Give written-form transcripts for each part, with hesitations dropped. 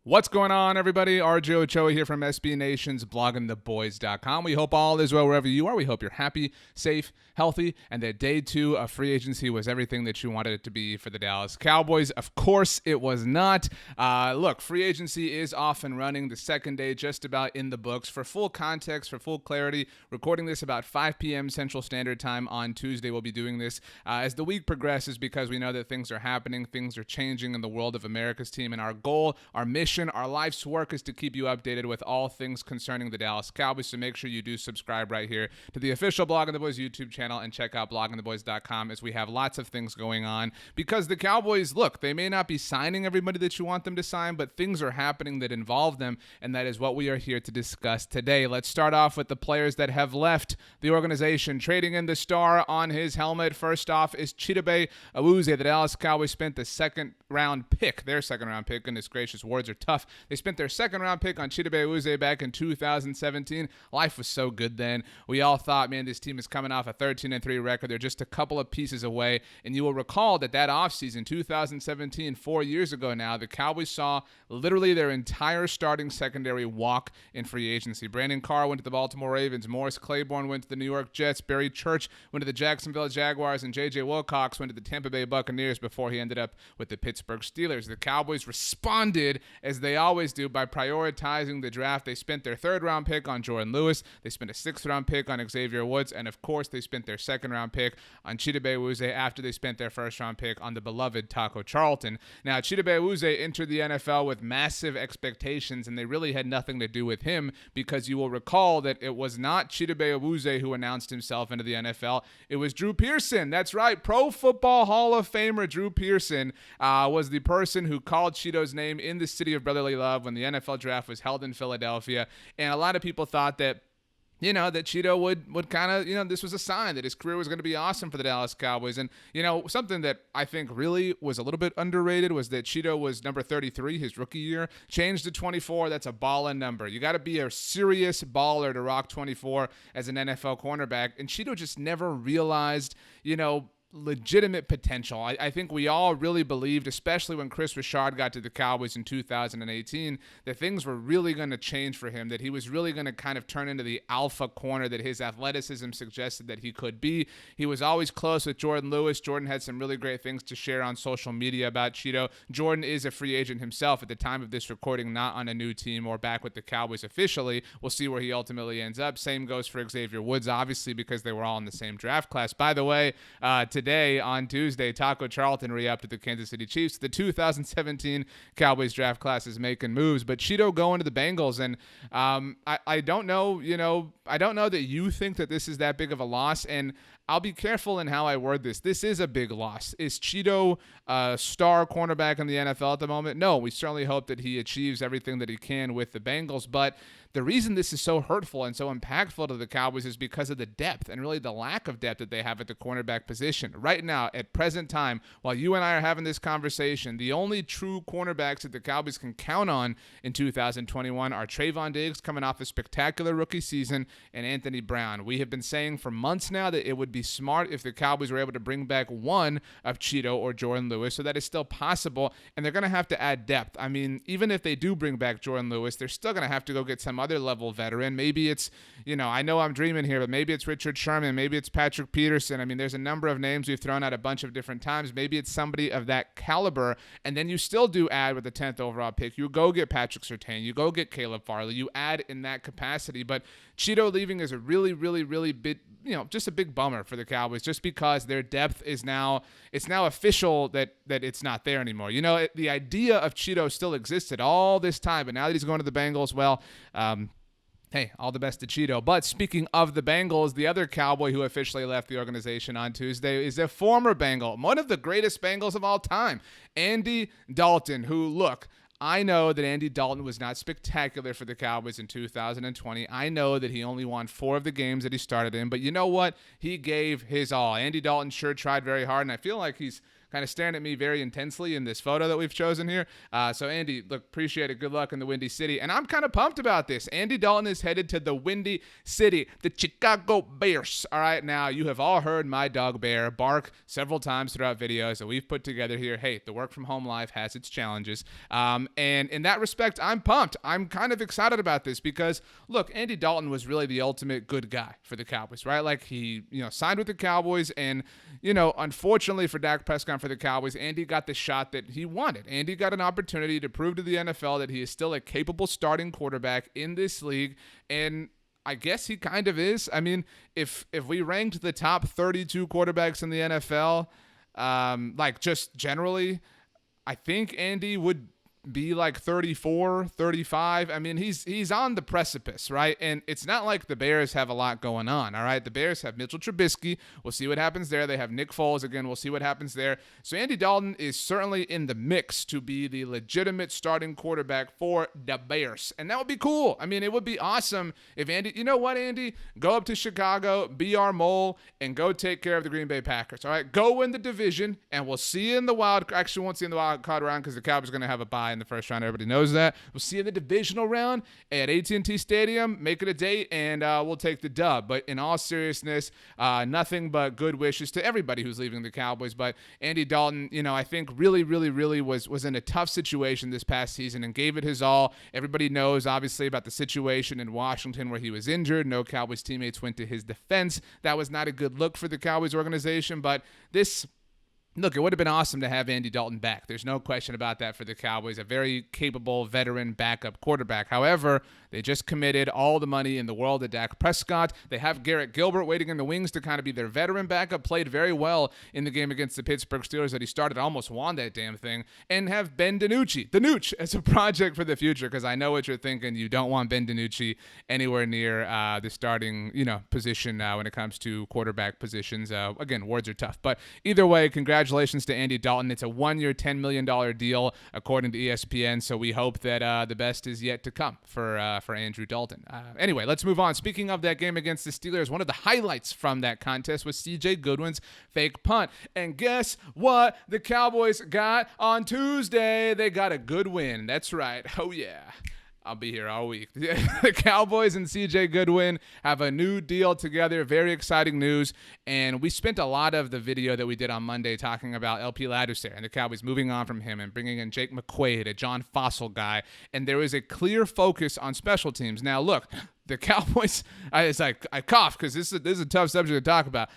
What's going on, everybody? RJ Ochoa here from SB Nation's bloggingtheboys.com. We hope all is well wherever you are. We hope you're happy, safe, healthy, and that day two of free agency was everything that you wanted it to be for the Dallas Cowboys. Of course, it was not. Look, free agency is off and running. The second day just about in the books. For full context, for full clarity, recording this about 5 p.m. Central Standard Time on Tuesday. We'll be doing this as the week progresses because we know that things are happening, things are changing in the world of America's team, and our goal, our mission, our life's work is to keep you updated with all things concerning the Dallas Cowboys, so make sure you do subscribe right here to the official Blogging the Boys YouTube channel and check out bloggingtheboys.com as we have lots of things going on because the Cowboys, look, they may not be signing everybody that you want them to sign, but things are happening that involve them, and that is what we are here to discuss today. Let's start off with the players that have left the organization. Trading in the star on his helmet, first off, is Chidobe Awuzie. The Dallas Cowboys spent the second round pick, goodness gracious, words are tough. They spent their second round pick on Chidobe Awuzie back in 2017. Life was so good then. We all thought, man, this team is coming off a 13-3 record. They're just a couple of pieces away. And you will recall that offseason, 2017, 4 years ago now, the Cowboys saw literally their entire starting secondary walk in free agency. Brandon Carr went to the Baltimore Ravens. Morris Claiborne went to the New York Jets. Barry Church went to the Jacksonville Jaguars. And J.J. Wilcox went to the Tampa Bay Buccaneers before he ended up with the Pittsburgh Steelers. The Cowboys responded, as they always do, by prioritizing the draft. They spent their third-round pick on Jourdan Lewis. They spent a sixth-round pick on Xavier Woods. And, of course, they spent their second-round pick on Chidobe Awuzie after they spent their first-round pick on the beloved Taco Charlton. Now, Chidobe Awuzie entered the NFL with massive expectations, and they really had nothing to do with him because you will recall that it was not Chidobe Awuzie who announced himself into the NFL. It was Drew Pearson. That's right. Pro Football Hall of Famer Drew Pearson was the person who called Chido's name in the city of brotherly love when the NFL draft was held in Philadelphia. And a lot of people thought that that Chido would kind of, this was a sign that his career was going to be awesome for the Dallas Cowboys. And, something that I think really was a little bit underrated was that Chido was number 33 his rookie year, changed to 24. That's a ballin' number. You got to be a serious baller to rock 24 as an NFL cornerback. And Chido just never realized, legitimate potential. I think we all really believed, especially when Chris Richard got to the Cowboys in 2018, that things were really going to change for him, that he was really going to kind of turn into the alpha corner that his athleticism suggested that he could be. He was always close with Jourdan Lewis. Jourdan had some really great things to share on social media about Chido. Jourdan is a free agent himself at the time of this recording, not on a new team or back with the Cowboys officially. We'll see where he ultimately ends up. Same goes for Xavier Woods, obviously, because they were all in the same draft class. By the way, today on Tuesday, Taco Charlton re-upped to the Kansas City Chiefs. The 2017 Cowboys draft class is making moves, but Chido going to the Bengals, and I don't know, I don't know that you think that this is that big of a loss, and I'll be careful in how I word this. This is a big loss. Is Chido a star cornerback in the NFL at the moment? No, we certainly hope that he achieves everything that he can with the Bengals, but the reason this is so hurtful and so impactful to the Cowboys is because of the depth and really the lack of depth that they have at the cornerback position. Right now, at present time, while you and I are having this conversation, the only true cornerbacks that the Cowboys can count on in 2021 are Trayvon Diggs, coming off a spectacular rookie season, and Anthony Brown. We have been saying for months now that it would be smart if the Cowboys were able to bring back one of Chido or Jourdan Lewis, so that is still possible, and they're going to have to add depth. I mean, even if they do bring back Jourdan Lewis, they're still going to have to go get some other level veteran. Maybe it's, I know I'm dreaming here, but maybe it's Richard Sherman. Maybe it's Patrick Peterson. I mean, there's a number of names we've thrown out a bunch of different times. Maybe it's somebody of that caliber, and then you still do add with the 10th overall pick. You go get Patrick Surtain. You go get Caleb Farley. You add in that capacity, but Chido leaving is a really, really, really big, just a big bummer for the Cowboys, just because their depth is now, it's now official that it's not there anymore. The idea of Chido still existed all this time, but now that he's going to the Bengals, well, hey, all the best to Chido. But speaking of the Bengals, the other Cowboy who officially left the organization on Tuesday is a former Bengal, one of the greatest Bengals of all time, Andy Dalton, who, look, I know that Andy Dalton was not spectacular for the Cowboys in 2020. I know that he only won 4 of the games that he started in, but you know what? He gave his all. Andy Dalton sure tried very hard, and I feel like he's kind of staring at me very intensely in this photo that we've chosen here. So Andy, look, appreciate it. Good luck in the Windy City. And I'm kind of pumped about this. Andy Dalton is headed to the Windy City, the Chicago Bears. All right, now you have all heard my dog Bear bark several times throughout videos that we've put together here. Hey, the work from home life has its challenges. And in that respect, I'm pumped. I'm kind of excited about this because, look, Andy Dalton was really the ultimate good guy for the Cowboys, right? Like he, signed with the Cowboys and, unfortunately for Dak Prescott for the Cowboys, Andy got the shot that he wanted. Andy got an opportunity to prove to the NFL that he is still a capable starting quarterback in this league, and I guess he kind of is. I mean, if we ranked the top 32 quarterbacks in the NFL, like just generally, I think Andy would be like 34, 35. I mean, he's on the precipice, right? And it's not like the Bears have a lot going on, all right? The Bears have Mitchell Trubisky. We'll see what happens there. They have Nick Foles. Again, we'll see what happens there. So Andy Dalton is certainly in the mix to be the legitimate starting quarterback for the Bears. And that would be cool. I mean, it would be awesome if Andy, you know what, Andy? Go up to Chicago, be our mole, and go take care of the Green Bay Packers, all right? Go win the division, and we'll see you in the wild. Actually, we won't see you in the wild card round because the Cowboys are going to have a bye in the first round. Everybody knows that. We'll see you in the divisional round at AT&T Stadium. Make it a date, and we'll take the dub. But in all seriousness, nothing but good wishes to everybody who's leaving the Cowboys. But Andy Dalton, I think really was in a tough situation this past season and gave it his all. Everybody knows, obviously, about the situation in Washington where he was injured. No Cowboys teammates went to his defense. That was not a good look for the Cowboys organization. But look, it would have been awesome to have Andy Dalton back. There's no question about that for the Cowboys, a very capable veteran backup quarterback. However, they just committed all the money in the world to Dak Prescott. They have Garrett Gilbert waiting in the wings to kind of be their veteran backup, played very well in the game against the Pittsburgh Steelers that he started, almost won that damn thing, and have Ben DiNucci, the Nooch, as a project for the future, because I know what you're thinking. You don't want Ben DiNucci anywhere near the starting, position when it comes to quarterback positions. Again, words are tough. But either way, congratulations to Andy Dalton. It's a 1-year, $10 million deal, according to ESPN, so we hope that the best is yet to come for Andrew Dalton. Anyway, let's move on. Speaking of that game against the Steelers, one of the highlights from that contest was C.J. Goodwin's fake punt. And guess what the Cowboys got on Tuesday? They got a good win. That's right. Oh, yeah. I'll be here all week. The Cowboys and C.J. Goodwin have a new deal together. Very exciting news. And we spent a lot of the video that we did on Monday talking about LP Ladouceur and the Cowboys moving on from him and bringing in Jake McQuaid, a John Fossil guy. And there is a clear focus on special teams. Now, look, the Cowboys, I cough because this is a tough subject to talk about.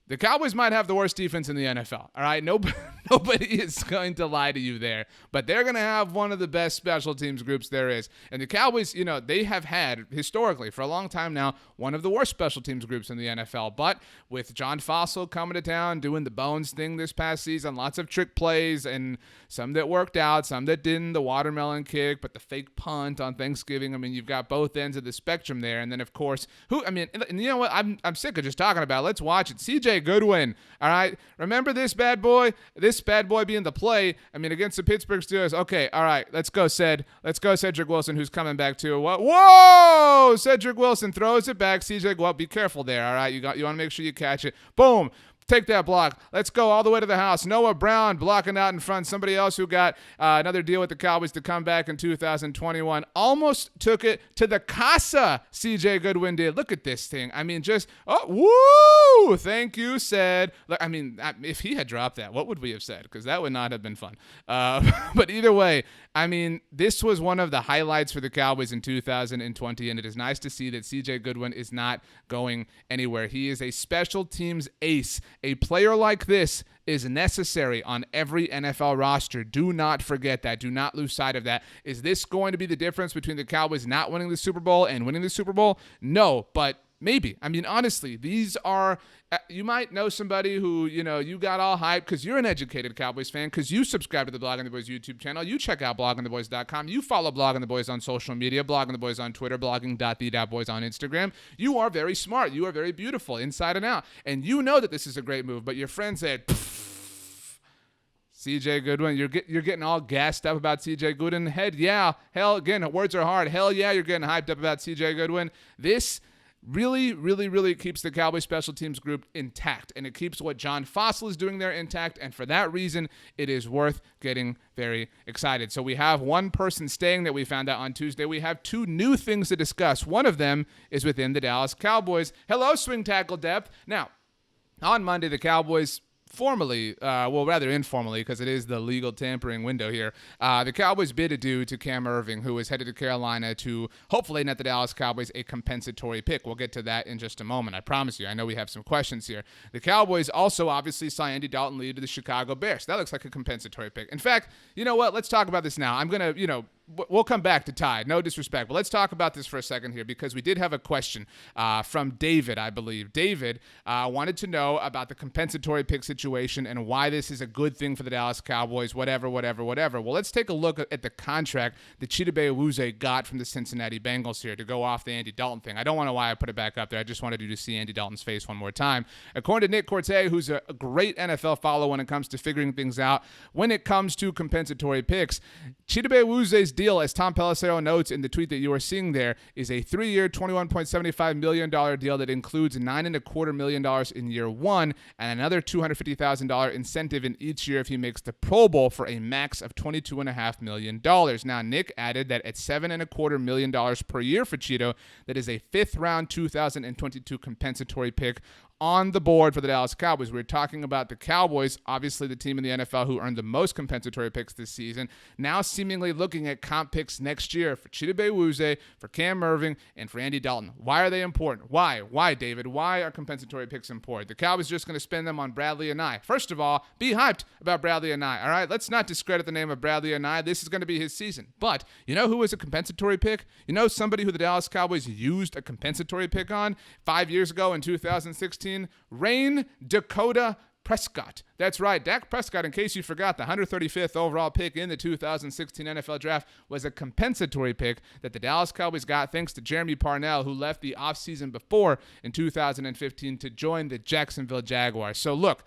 The Cowboys might have the worst defense in the NFL, all right? Nobody is going to lie to you there, but they're going to have one of the best special teams groups there is. And the Cowboys, they have had, historically, for a long time now, one of the worst special teams groups in the NFL. But with John Fossil coming to town, doing the Bones thing this past season, lots of trick plays, and some that worked out, some that didn't, the watermelon kick, but the fake punt on Thanksgiving. I mean, you've got both ends of the spectrum there. And then, of course, and you know what? I'm sick of just talking about it. Let's watch it. C.J. Goodwin, all right? Remember this bad boy? This bad boy being the play, against the Pittsburgh Steelers. Okay, all right, let's go, Let's go, Cedric Wilson, who's coming back too. Whoa! Cedric Wilson throws it back. CJ, well, be careful there, all right? You want to make sure you catch it. Boom. Take that block. Let's go all the way to the house. Noah Brown blocking out in front. Somebody else who got another deal with the Cowboys to come back in 2021. Almost took it to the casa, C.J. Goodwin did. Look at this thing. Woo! Thank you, said. If he had dropped that, what would we have said? Because that would not have been fun. But either way, this was one of the highlights for the Cowboys in 2020, and it is nice to see that C.J. Goodwin is not going anywhere. He is a special teams ace. A player like this is necessary on every NFL roster. Do not forget that. Do not lose sight of that. Is this going to be the difference between the Cowboys not winning the Super Bowl and winning the Super Bowl? No, but maybe. Honestly, these are, you might know somebody who, you got all hyped because you're an educated Cowboys fan, because you subscribe to the Blogging the Boys YouTube channel. You check out bloggingtheboys.com. You follow Blogging the Boys on social media, Blogging the Boys on Twitter, blogging.the.boys on Instagram. You are very smart. You are very beautiful inside and out. And you know that this is a great move, but your friend said, C.J. Goodwin, you're getting all gassed up about C.J. Goodwin. Hell, again, words are hard. Hell yeah, you're getting hyped up about C.J. Goodwin. This really, really, really keeps the Cowboys special teams group intact, and it keeps what John Fossil is doing there intact, and for that reason, it is worth getting very excited. So we have one person staying that we found out on Tuesday. We have two new things to discuss. One of them is within the Dallas Cowboys. Hello, swing tackle depth. Now, on Monday, the Cowboys formally, rather informally, because it is the legal tampering window here, the Cowboys bid adieu to Cam Erving, who is headed to Carolina to hopefully net the Dallas Cowboys a compensatory pick. We'll get to that in just a moment, I promise you. I know we have some questions here. The Cowboys also obviously saw Andy Dalton lead to the Chicago Bears. That looks like a compensatory pick. In fact, you know what? Let's talk about this now. I'm going to, we'll come back to Ty. No disrespect. But let's talk about this for a second here because we did have a question from David, I believe. David wanted to know about the compensatory pick situation and why this is a good thing for the Dallas Cowboys, whatever. Well, let's take a look at the contract that Chidobe Awuzie got from the Cincinnati Bengals here to go off the Andy Dalton thing. I don't know why I put it back up there. I just wanted you to see Andy Dalton's face one more time. According to Nick Corte, who's a great NFL follower when it comes to figuring things out, when it comes to compensatory picks, Chidobe Awuzie's deal, as Tom Pelissero notes in the tweet that you are seeing there, is a 3-year, $21.75 million deal that includes $9.25 million in year one and another $250,000 incentive in each year if he makes the Pro Bowl for a max of $22.5 million. Now, Nick added that at $7.25 million per year for Chido, that is a fifth-round 2022 compensatory pick on the board for the Dallas Cowboys. We're talking about the Cowboys, obviously the team in the NFL who earned the most compensatory picks this season, now seemingly looking at comp picks next year for Chidobe Awuzie, for Cam Erving, and for Andy Dalton. Why are they important? Why, David? Why are compensatory picks important? The Cowboys are just going to spend them on Bradley Anae. First of all, be hyped about Bradley Anae, all right? Let's not discredit the name of Bradley Anae. This is going to be his season. But you know who was a compensatory pick? You know somebody who the Dallas Cowboys used a compensatory pick on 5 years ago in 2016? Rain Dakota Prescott. That's right. Dak Prescott, in case you forgot, the 135th overall pick in the 2016 NFL Draft was a compensatory pick that the Dallas Cowboys got thanks to Jeremy Parnell, who left the offseason before in 2015 to join the Jacksonville Jaguars. So look,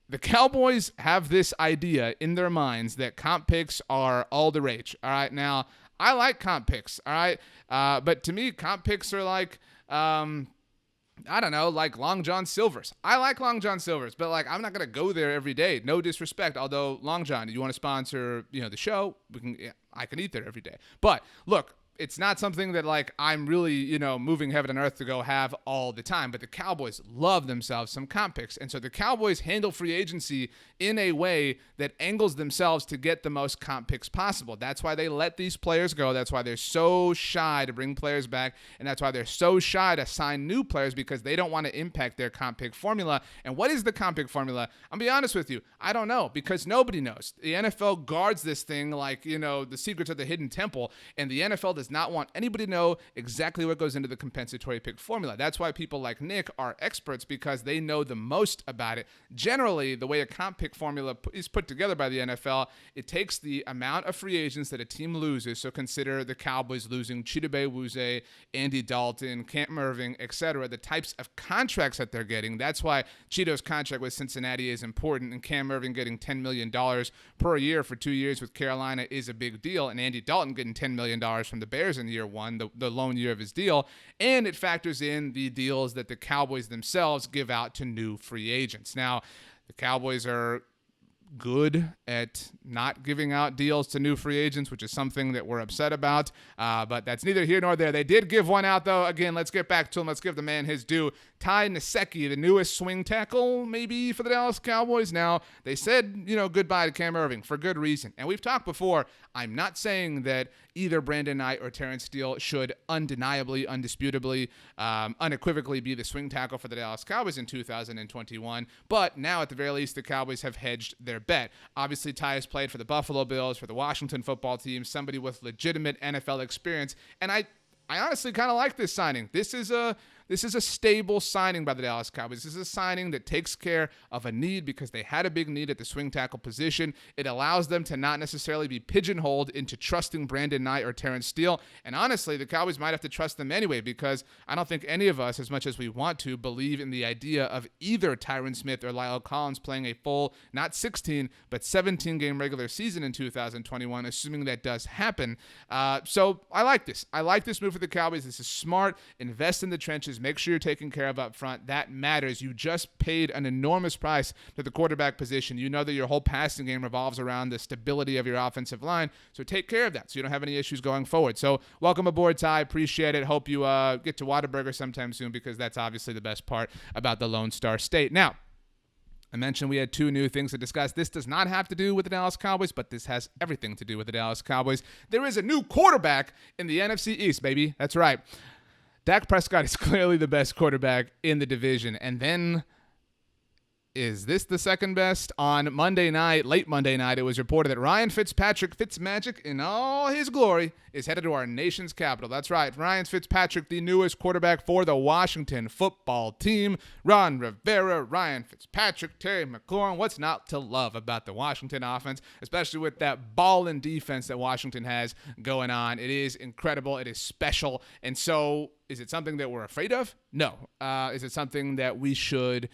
the Cowboys have this idea in their minds that comp picks are all the rage. All right. Now, I like comp picks. All right. But to me, comp picks are like, I don't know, like Long John Silver's. I like Long John Silver's, but like I'm not gonna go there every day. No disrespect. Although Long John, you want to sponsor, the show? I can eat there every day. But look, it's not something that like I'm really, moving heaven and earth to go have all the time. But the Cowboys love themselves some comp picks. And so the Cowboys handle free agency in a way that angles themselves to get the most comp picks possible. That's why they let these players go. That's why they're so shy to bring players back. And that's why they're so shy to sign new players, because they don't want to impact their comp pick formula. And what is the comp pick formula? I'll be honest with you. I don't know, because nobody knows. The NFL guards this thing like, the secrets of the hidden temple. And the NFL does not want anybody to know exactly what goes into the compensatory pick formula. That's why people like Nick are experts, because they know the most about it. Generally, the way a comp pick formula is put together by the NFL, it takes the amount of free agents that a team loses. So consider the Cowboys losing Chidobe Awuzie, Andy Dalton, Cam Erving, etc., the types of contracts that they're getting. That's why Chido's contract with Cincinnati is important, and Cam Erving getting $10 million per year for 2 years with Carolina is a big deal, and Andy Dalton getting $10 million from the Bears in year one, the lone year of his deal, and it factors in the deals that the Cowboys themselves give out to new free agents. Now, the Cowboys are good at not giving out deals to new free agents, which is something that we're upset about, but that's neither here nor there. They did give one out, though. Again, let's get back to him. Let's give the man his due. Ty Nsekhe, the newest swing tackle, maybe, for the Dallas Cowboys. Now, they said, goodbye to Cam Erving for good reason. And we've talked before. I'm not saying that either Brandon Knight or Terrence Steele should undeniably, undisputably, unequivocally be the swing tackle for the Dallas Cowboys in 2021. But now, at the very least, the Cowboys have hedged their bet. Obviously, Ty has played for the Buffalo Bills, for the Washington football team, somebody with legitimate NFL experience. And I honestly kind of like this signing. This is a stable signing by the Dallas Cowboys. This is a signing that takes care of a need, because they had a big need at the swing tackle position. It allows them to not necessarily be pigeonholed into trusting Brandon Knight or Terrence Steele. And honestly, the Cowboys might have to trust them anyway, because I don't think any of us, as much as we want to, believe in the idea of either Tyron Smith or Lyle Collins playing a full, not 16, but 17-game regular season in 2021, assuming that does happen. So I like this. I like this move for the Cowboys. This is smart. Invest in the trenches. players. Make sure you're taking care of up front. That matters. You just paid an enormous price to the quarterback position. You know that your whole passing game revolves around the stability of your offensive line, so take care of that so you don't have any issues going forward. So welcome aboard, Ty. Appreciate it. Hope you get to Whataburger sometime soon, because that's obviously the best part about the Lone Star State. Now, I mentioned we had 2 new things to discuss. This does not have to do with the Dallas Cowboys, but this has everything to do with the Dallas Cowboys. There is a new quarterback in the NFC East, baby. That's right. Dak Prescott is clearly the best quarterback in the division. And then, is this the second best? On Monday night, late Monday night, it was reported that Ryan Fitzpatrick, Fitzmagic in all his glory, is headed to our nation's capital. That's right. Ryan Fitzpatrick, the newest quarterback for the Washington football team. Ron Rivera, Ryan Fitzpatrick, Terry McLaurin. What's not to love about the Washington offense, especially with that ball-in defense that Washington has going on? It is incredible. It is special. And so, is it something that we're afraid of? No. Is it something that we should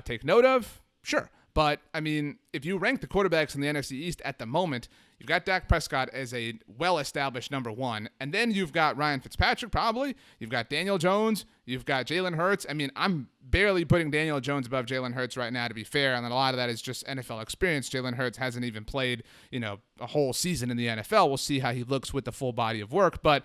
take note of? Sure. But, I mean, if you rank the quarterbacks in the NFC East at the moment, you've got Dak Prescott as a well-established number 1. And then you've got Ryan Fitzpatrick, probably. You've got Daniel Jones. You've got Jalen Hurts. I mean, I'm barely putting Daniel Jones above Jalen Hurts right now, to be fair. And a lot of that is just NFL experience. Jalen Hurts hasn't even played, a whole season in the NFL. We'll see how he looks with the full body of work. But,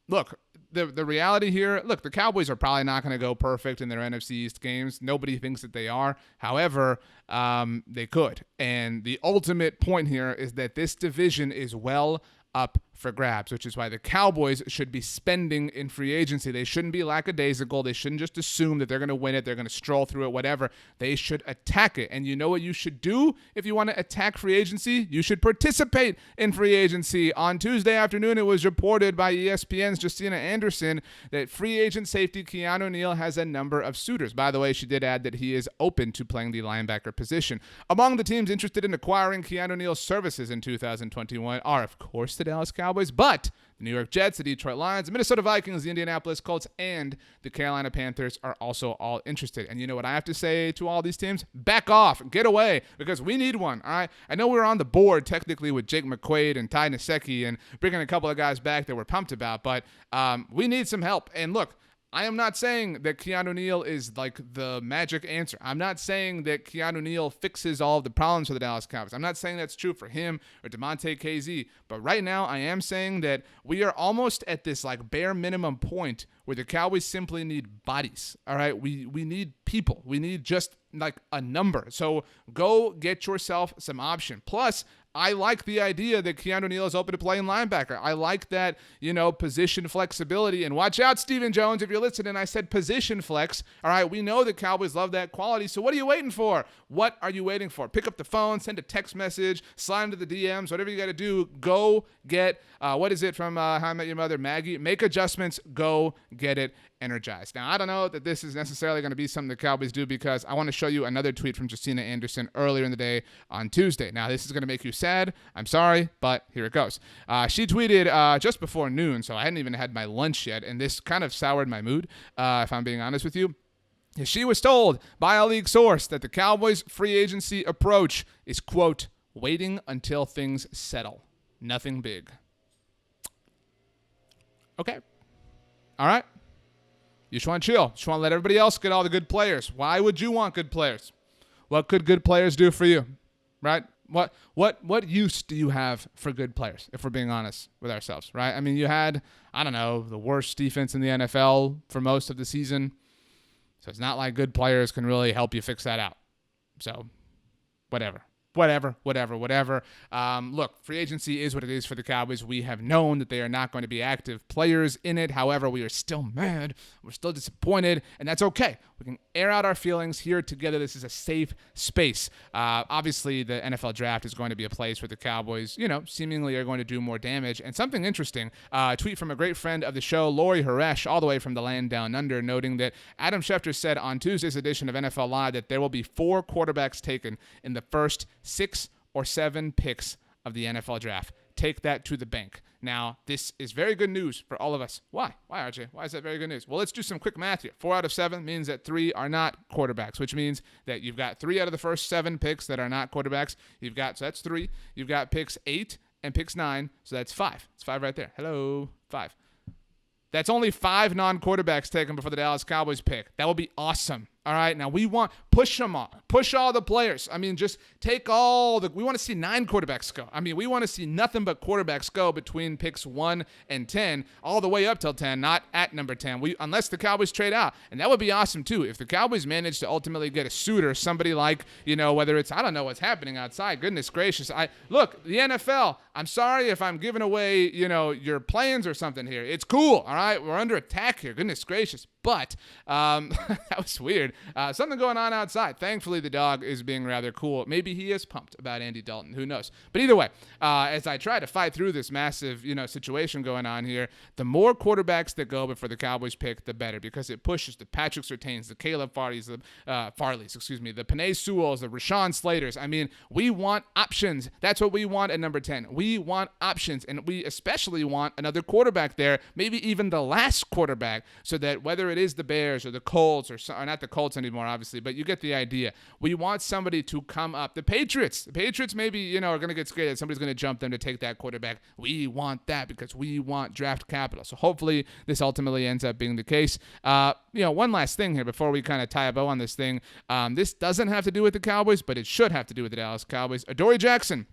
look, the reality here, look, the Cowboys are probably not going to go perfect in their NFC East games. Nobody thinks that they are. However, they could. And the ultimate point here is that this division is well up for grabs, which is why the Cowboys should be spending in free agency. They shouldn't be lackadaisical. They shouldn't just assume that they're going to win it. They're going to stroll through it, whatever. They should attack it. And you know what you should do if you want to attack free agency? You should participate in free agency. On Tuesday afternoon, it was reported by ESPN's Justina Anderson that free agent safety Kean ONeal has a number of suitors. By the way, she did add that he is open to playing the linebacker position. Among the teams interested in acquiring Kean ONeal's services in 2021 are, of course, the Dallas Cowboys, but the New York Jets, the Detroit Lions, the Minnesota Vikings, the Indianapolis Colts, and the Carolina Panthers are also all interested. And you know what I have to say to all these teams? Back off. Get away, because we need one, all right? I know we're on the board technically with Jake McQuaid and Ty Nsekhe and bringing a couple of guys back that we're pumped about, but we need some help. And look, I am not saying that Kean ONeal is like the magic answer. I'm not saying that Kean ONeal fixes all of the problems for the Dallas Cowboys. I'm not saying that's true for him or DeMonte KZ. But right now, I am saying that we are almost at this like bare minimum point where the Cowboys simply need bodies. All right, we need people. We need just like a number. So go get yourself some option. Plus, I like the idea that Kean ONeal is open to playing linebacker. I like that, position flexibility. And watch out, Stephen Jones, if you're listening, I said position flex. All right, we know the Cowboys love that quality. So what are you waiting for? What are you waiting for? Pick up the phone, send a text message, slide into the DMs, whatever you got to do. Go get, what is it from How I Met Your Mother, Maggie? Make adjustments, go get it energized. Now, I don't know that this is necessarily going to be something the Cowboys do, because I want to show you another tweet from Justina Anderson earlier in the day on Tuesday. Now, this is going to make you sad. I'm sorry, but here it goes. She tweeted just before noon, so I hadn't even had my lunch yet, and this kind of soured my mood, if I'm being honest with you. She was told by a league source that the Cowboys' free agency approach is, quote, waiting until things settle. Nothing big. Okay. All right. You just want to chill. Just want to let everybody else get all the good players. Why would you want good players? What could good players do for you? Right? What use do you have for good players, if we're being honest with ourselves, right? I mean, you had, I don't know, the worst defense in the NFL for most of the season. So it's not like good players can really help you fix that out. So whatever. Look, free agency is what it is for the Cowboys. We have known that they are not going to be active players in it. However, we are still mad. We're still disappointed, and that's okay. We can air out our feelings here together. This is a safe space. Obviously, the NFL draft is going to be a place where the Cowboys, seemingly are going to do more damage. And something interesting, a tweet from a great friend of the show, Lori Haresh, all the way from the land down under, noting that Adam Schefter said on Tuesday's edition of NFL Live that there will be 4 quarterbacks taken in the first 6 or 7 picks of the NFL draft. Take that to the bank. Now, this is very good news for all of us. Why? Why, RJ? Why is that very good news? Well, let's do some quick math here. 4 out of 7 means that 3 are not quarterbacks, which means that you've got 3 out of the first 7 picks that are not quarterbacks. So that's 3. You've got picks 8 and picks 9, so that's 5. It's 5 right there. Hello, 5. That's only 5 non-quarterbacks taken before the Dallas Cowboys pick. That would be awesome. All right, now push them all. Push all the players. I mean, just take we want to see 9 quarterbacks go. I mean, we want to see nothing but quarterbacks go between picks 1 and 10, all the way up till 10, not at number 10, unless the Cowboys trade out. And that would be awesome, too. If the Cowboys manage to ultimately get a suitor, somebody like, whether it's, I don't know what's happening outside. Goodness gracious. Look, the NFL, I'm sorry if I'm giving away, your plans or something here. It's cool, all right? We're under attack here. Goodness gracious. But that was weird. Something going on outside. Thankfully, the dog is being rather cool. Maybe he is pumped about Andy Dalton. Who knows? But either way, as I try to fight through this massive, situation going on here, the more quarterbacks that go before the Cowboys pick, the better, because it pushes the Patrick Surtains, the Caleb Farleys, the Penei Sewells, the Rashawn Slaters. I mean, we want options. That's what we want at number 10. We want options, and we especially want another quarterback there, maybe even the last quarterback, so that whether it is the Bears or the Colts or not the Colts anymore, obviously, but you get the idea. We want somebody to come up. The Patriots maybe, are going to get scared that somebody's going to jump them to take that quarterback. We want that because we want draft capital. So hopefully this ultimately ends up being the case. One last thing here before we kind of tie a bow on this thing. This doesn't have to do with the Cowboys, but it should have to do with the Dallas Cowboys. Adoree Jackson,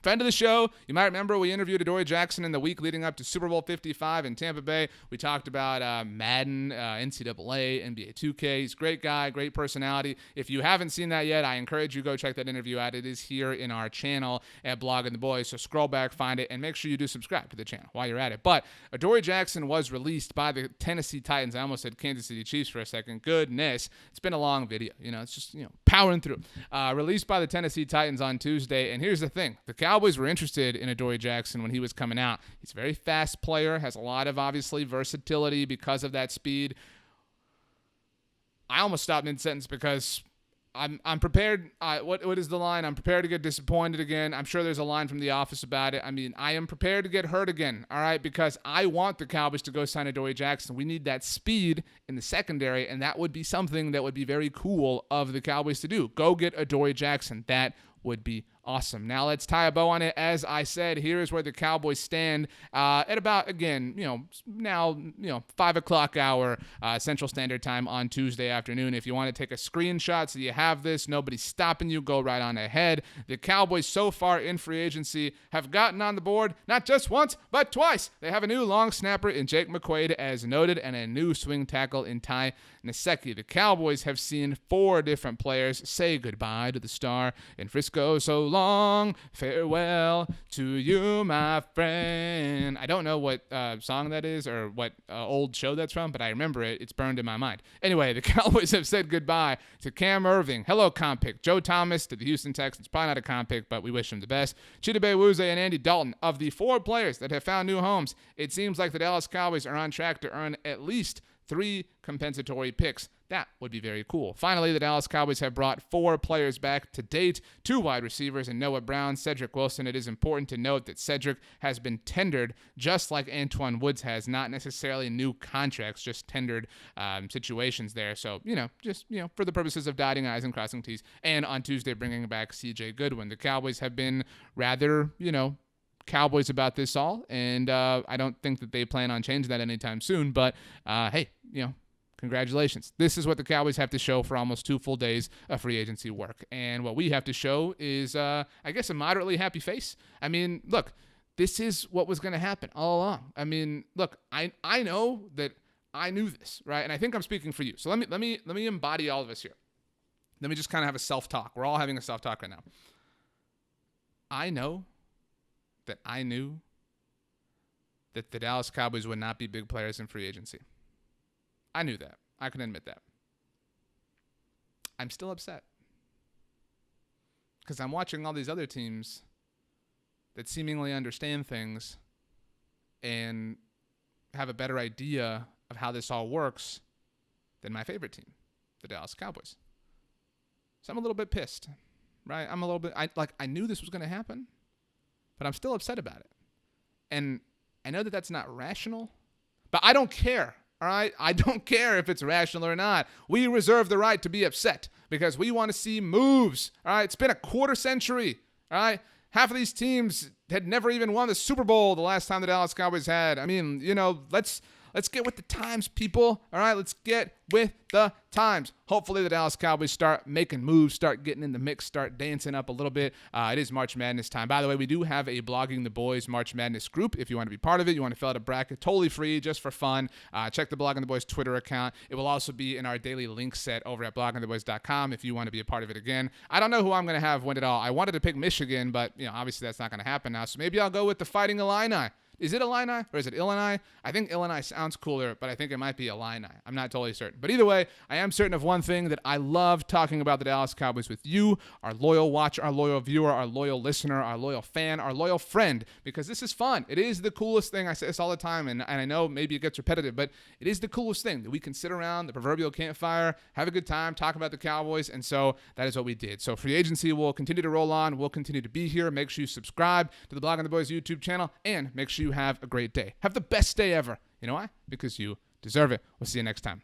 friend of the show. You might remember we interviewed Adoree Jackson in the week leading up to Super Bowl 55 in Tampa Bay. We talked about Madden, NCAA, NBA 2K. He's a great guy, great personality. If you haven't seen that yet, I encourage you to go check that interview out. It is here in our channel at Blogging the Boys. So scroll back, find it, and make sure you do subscribe to the channel while you're at it. But Adoree Jackson was released by the Tennessee Titans. I almost said Kansas City Chiefs for a second. Goodness. It's been a long video. It's just, powering through. Released by the Tennessee Titans on Tuesday. And here's the thing. The Cowboys were interested in Adoree Jackson when he was coming out. He's a very fast player, has a lot of, obviously, versatility because of that speed. I almost stopped mid-sentence because I'm prepared. What is the line? I'm prepared to get disappointed again. I'm sure there's a line from The Office about it. I mean, I am prepared to get hurt again, all right, because I want the Cowboys to go sign Adoree Jackson. We need that speed in the secondary, and that would be something that would be very cool of the Cowboys to do. Go get Adoree Jackson. That would be awesome. Now let's tie a bow on it. As I said, here is where the Cowboys stand at about, again, now 5 o'clock hour Central Standard Time on Tuesday afternoon. If you want to take a screenshot so you have this, nobody's stopping you, go right on ahead. The Cowboys so far in free agency have gotten on the board not just once, but twice. They have a new long snapper in Jake McQuaid, as noted, and a new swing tackle in Ty Nsekhe. The Cowboys have seen 4 different players say goodbye to the star in Frisco. So long farewell to you, my friend. I don't know what song that is or what old show that's from, but I remember it. It's burned in my mind. Anyway, the Cowboys have said goodbye to Cam Irving. Hello, comp pick. Joe Thomas to the Houston Texans. Probably not a comp pick, but we wish him the best. Chidobe Awuzie and Andy Dalton. Of the 4 players that have found new homes, it seems like the Dallas Cowboys are on track to earn at least 3 compensatory picks. That would be very cool. Finally, the Dallas Cowboys have brought 4 players back to date, 2 wide receivers and Noah Brown, Cedric Wilson. It is important to note that Cedric has been tendered just like Antwaun Woods has, not necessarily new contracts, just tendered situations there. So, for the purposes of dotting I's and crossing T's. And on Tuesday, bringing back CJ Goodwin. The Cowboys have been rather, Cowboys about this all, and I don't think that they plan on changing that anytime soon, but hey, congratulations. This is what the Cowboys have to show for almost 2 full days of free agency work, and what we have to show is, I guess, a moderately happy face. I mean, look, this is what was going to happen all along. I mean, look, I know that I knew this, right, and I think I'm speaking for you, so let me embody all of us here. Let me just kind of have a self-talk. We're all having a self-talk right now. I know that I knew that the Dallas Cowboys would not be big players in free agency. I knew that. I can admit that. I'm still upset because I'm watching all these other teams that seemingly understand things and have a better idea of how this all works than my favorite team, the Dallas Cowboys. So I'm a little bit pissed, right? I knew this was going to happen, but I'm still upset about it. And I know that that's not rational, but I don't care, all right? I don't care if it's rational or not. We reserve the right to be upset because we want to see moves, all right? It's been a quarter century, all right? Half of these teams had never even won the Super Bowl the last time the Dallas Cowboys had. I mean, let's Let's get with the times, people. All right, let's get with the times. Hopefully the Dallas Cowboys start making moves, start getting in the mix, start dancing up a little bit. It is March Madness time. By the way, we do have a Blogging the Boys March Madness group. If you want to be part of it, you want to fill out a bracket, totally free, just for fun. Check the Blogging the Boys Twitter account. It will also be in our daily link set over at bloggingtheboys.com if you want to be a part of it again. I don't know who I'm going to have win it all. I wanted to pick Michigan, but obviously that's not going to happen now. So maybe I'll go with the Fighting Illini. Is it Illini or is it Illini? I think Illini sounds cooler, but I think it might be Illini. I'm not totally certain. But either way, I am certain of one thing, that I love talking about the Dallas Cowboys with you, our loyal watcher, our loyal viewer, our loyal listener, our loyal fan, our loyal friend, because this is fun. It is the coolest thing. I say this all the time, and I know maybe it gets repetitive, but it is the coolest thing that we can sit around the proverbial campfire, have a good time, talk about the Cowboys, and so that is what we did. So free agency will continue to roll on. We'll continue to be here. Make sure you subscribe to the Blogging the Boys YouTube channel, and make sure you have a great day. Have the best day ever. You know why? Because you deserve it. We'll see you next time.